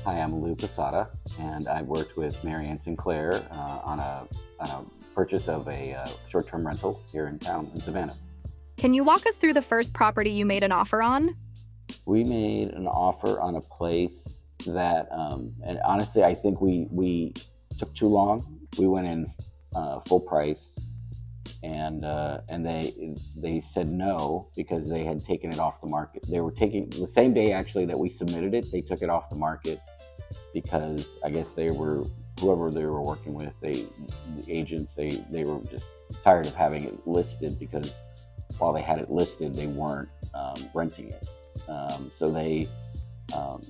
Hi, I'm Lou Posada, and I've worked with Mary Ann Sinclair on a purchase of a short-term rental here in town in Savannah. Can you walk us through the first property you made an offer on? We made an offer on a place that, and honestly, I think we took too long. We went in full price, and they said no because they had taken it off the market. They were taking the same day actually that we submitted it. They took it off the market because I guess they were whoever they were working with, the agents, they were just tired of having it listed because while they had it listed, they weren't renting it. So they, um,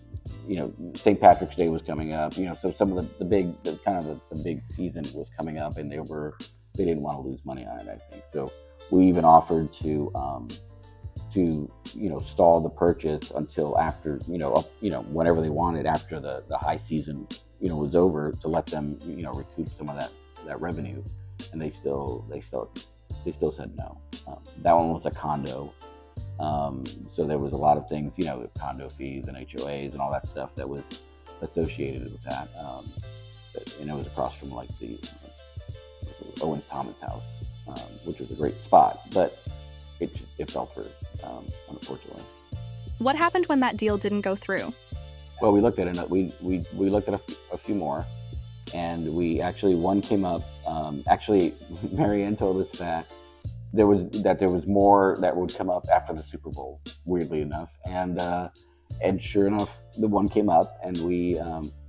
St. Patrick's Day was coming up. So some of the big season was coming up, and they didn't want to lose money on it. I think so. We even offered to stall the purchase until after whenever they wanted after the high season was over to let them recoup some of that revenue, and they still said no. That one was a condo, so there was a lot of things, condo fees and HOAs and all that stuff that was associated with that, and it was across from like the Owens Thomas house, which was a great spot, but it fell through, unfortunately. What happened when that deal didn't go through? Well, we looked at it. We looked at a few more, and we actually one came up. Actually, Mary Ann told us that there was more that would come up after the Super Bowl. Weirdly enough, and sure enough, the one came up, and we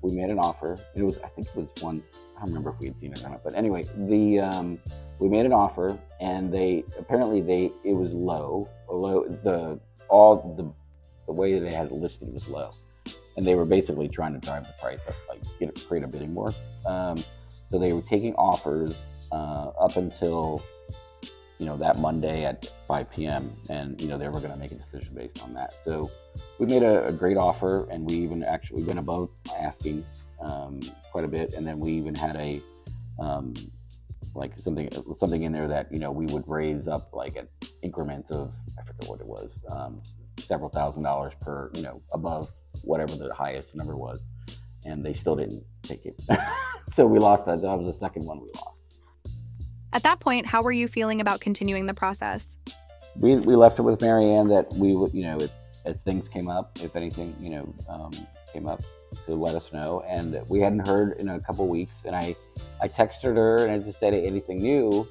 made an offer. It was I think it was one. I don't remember if we had seen it or not, but anyway, we made an offer, and it was low. The way they had it listed was low, and they were basically trying to drive the price up, like create a bidding war. So they were taking offers up until that Monday at 5 p.m. and they were going to make a decision based on that. So we made a great offer, and we even actually went above asking quite a bit, and then we even had a like something in there that we would raise up like at increments of, I forget what it was, several $1,000s per above whatever the highest number was, and they still didn't take it. So we lost that. That was the second one we lost. At that point, how were you feeling about continuing the process? We left it with Mary Ann that we would, as things came up, if anything, came up, to let us know. And we hadn't heard in a couple weeks, and I texted her and I just said anything new.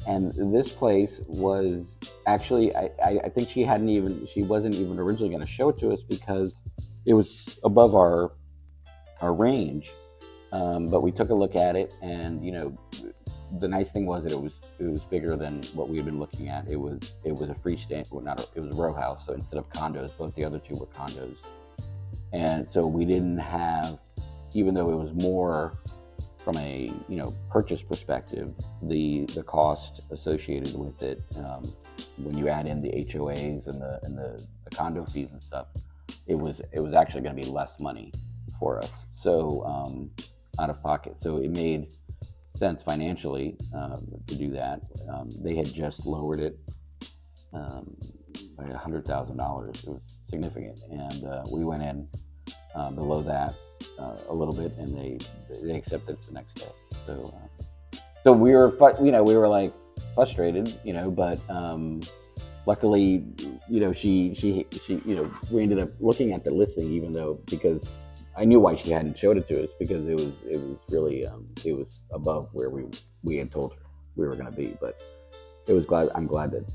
And this place was actually, I think she wasn't even originally going to show it to us because it was above our range. But we took a look at it, and the nice thing was that it was bigger than what we had been looking at. It was a freestanding, well, it was a row house. So instead of condos, both the other two were condos, and so we didn't have, even though it was more from a purchase perspective, the cost associated with it, when you add in the HOAs and the condo fees and stuff, it was actually going to be less money for us. So out of pocket. So it made sense financially to do that. They had just lowered it by $100,000. It was significant, and we went in below that a little bit, and they accepted it the next day. So we were we were like frustrated, but luckily, she we ended up looking at the listing, even though, because I knew why she hadn't showed it to us, because it was really it was above where we had told her we were going to be. But I'm glad that